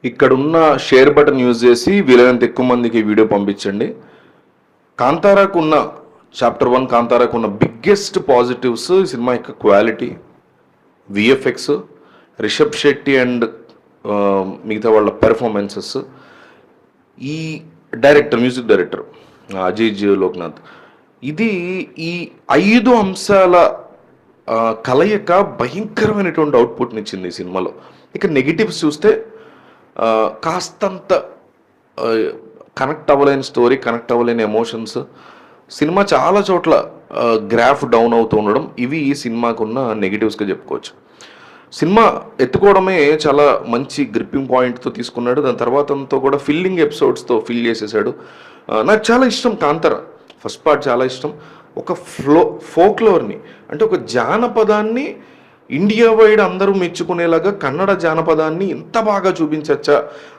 ఇక్కడున్న share button use చేసి వీలైనంత ఎక్కువ మందికి వీడియో పంపించండి. కాంతారాకు ఉన్న చాప్టర్ 1 కాంతారాకు ఉన్న బిగ్గెస్ట్ పాజిటివ్స్ ఈ సినిమా యొక్క quality, VFX, Rishab Shetty and మిగతా వాళ్ళ పెర్ఫార్మెన్సెస్, ఈ director, music director Ajay Loknath. ఇది ఈ 5 అంశాల కలయిక భయంకరమైనటువంటి అవుట్పుట్ని ఇచ్చింది ఈ సినిమాలో. ఇక నెగిటివ్స్ చూస్తే కాస్తంత కనెక్ట్ అవ్వలేని స్టోరీ, కనెక్ట్ అవ్వలేని ఎమోషన్స్, సినిమా చాలా చోట్ల గ్రాఫ్ డౌన్ అవుతూ ఉండడం, ఇవి ఈ సినిమాకున్న నెగిటివ్స్గా చెప్పుకోవచ్చు. సినిమా ఎత్తుకోవడమే చాలా మంచి గ్రిప్పింగ్ పాయింట్తో తీసుకున్నాడు. దాని తర్వాత అంతా కూడా ఫిల్లింగ్ ఎపిసోడ్స్తో ఫిల్ చేసేసాడు. నాకు చాలా ఇష్టం కాంతార ఫస్ట్ పార్ట్, చాలా ఇష్టం. ఒక ఫోక్లోర్ని, అంటే ఒక జానపదాన్ని ఇండియా వైడ్ అందరూ మెచ్చుకునేలాగా కన్నడ జానపదాన్ని ఇంత బాగా చూపించచ్చా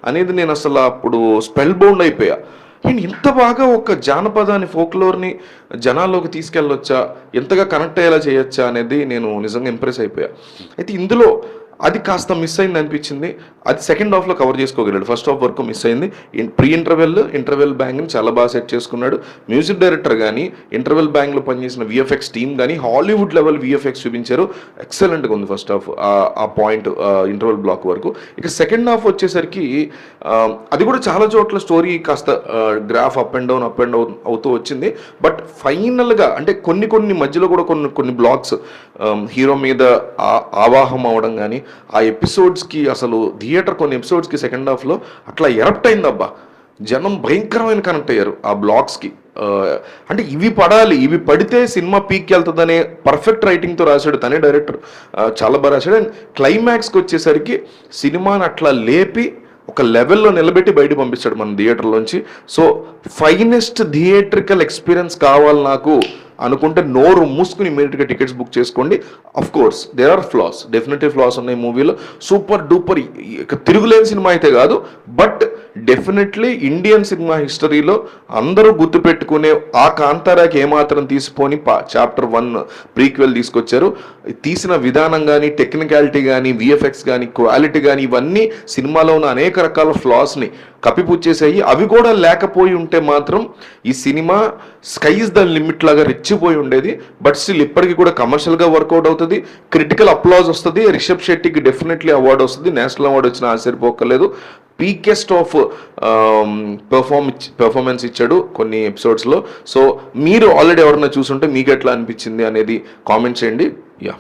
అనేది నేను అసలు అప్పుడు స్పెల్ బౌండ్ అయిపోయా. నేను ఇంత బాగా ఒక జానపదాన్ని, ఫోక్లోర్ని జనాల్లోకి తీసుకెళ్ళొచ్చా, ఎంతగా కనెక్ట్ అయ్యేలా చేయొచ్చా అనేది నేను నిజంగా ఇంప్రెస్ అయిపోయా. అయితే ఇందులో అది కాస్త మిస్ అయింది అనిపించింది. అది సెకండ్ హాఫ్లో కవర్ చేసుకోగలడు. ఫస్ట్ హాఫ్ వరకు మిస్ అయింది. ప్రీ ఇంటర్వెల్ బ్యాంగ్ని చాలా బాగా సెట్ చేసుకున్నాడు. మ్యూజిక్ డైరెక్టర్ కానీ, ఇంటర్వెల్ బ్యాంగ్లో పనిచేసిన విఎఫ్ఎక్స్ టీమ్ కానీ హాలీవుడ్ లెవెల్ విఎఫ్ఎక్స్ చూపించారు. ఎక్సలెంట్గా ఉంది ఫస్ట్ హాఫ్, ఆ పాయింట్ ఇంటర్వెల్ బ్లాక్ వరకు. ఇక సెకండ్ హాఫ్ వచ్చేసరికి అది కూడా చాలా చోట్ల స్టోరీ కాస్త గ్రాఫ్ అప్ అండ్ డౌన్ అవుతూ వచ్చింది. బట్ ఫైనల్గా అంటే కొన్ని మధ్యలో కూడా కొన్ని బ్లాక్స్ హీరో మీద ఆవాహం అవడం కానీ, ఆ ఎపిసోడ్స్కి అసలు థియేటర్ కొన్ని ఎపిసోడ్స్కి సెకండ్ హాఫ్లో అట్లా ఎరప్ట్ అయిందబ్బా. జనం భయంకరమైన కనెక్ట్ అయ్యారు ఆ బ్లాక్స్కి. అంటే ఇవి పడాలి, ఇవి పడితే సినిమా పీక్కి వెళ్తుందనే పర్ఫెక్ట్ రైటింగ్తో రాశాడు తనే డైరెక్టర్, చాలా బాగా రాశాడు. అండ్ క్లైమాక్స్కి వచ్చేసరికి సినిమాని అట్లా లేపి ఒక లెవెల్లో నిలబెట్టి బయట పంపిస్తాడు మన థియేటర్లోంచి. సో ఫైనెస్ట్ థియేట్రికల్ ఎక్స్పీరియన్స్ కావాలి నాకు అనుకుంటే నోరు మూసుకుని ఇమీడియట్గా టికెట్స్ బుక్ చేసుకోండి. Of course there are flaws, definitely flaws ఉన్నాయి మూవీలో. సూపర్ డూపర్ తిరుగులేని సినిమా అయితే కాదు, బట్ డెఫినెట్లీ ఇండియన్ సినిమా హిస్టరీలో అందరూ గుర్తుపెట్టుకునే ఆ కాంతారాకి ఏమాత్రం తీసిపోని చాప్టర్ 1 ప్రీక్వెల్ తీసుకొచ్చారు. తీసిన విధానం కానీ, టెక్నికాలిటీ కానీ, విఎఫ్ఎక్స్ కానీ, క్వాలిటీ కానీ, ఇవన్నీ సినిమాలో ఉన్న అనేక రకాల ఫ్లాస్ని కప్పిపుచ్చేసాయి. అవి కూడా లేకపోయి ఉంటే మాత్రం ఈ cinema sky is the limit లాగా రెచ్చిపోయి ఉండేది. బట్ స్టిల్ ఇప్పటికీ కూడా కమర్షియల్గా వర్కౌట్ అవుతుంది, క్రిటికల్ అప్లాజ్ వస్తుంది. రిషబ్ శెట్టికి డెఫినెట్లీ అవార్డు వస్తుంది, నేషనల్ అవార్డు వచ్చిన ఆశ్చర్యపోక్కర్లేదు. పీకెస్ట్ ఆఫ్ పెర్ఫార్మెన్స్ ఇచ్చాడు కొన్ని ఎపిసోడ్స్లో. సో మీరు ఆల్రెడీ ఎవరన్నా చూసుంటే మీకు ఎట్లా అనిపించింది అనేది కామెంట్ చేయండి. యా.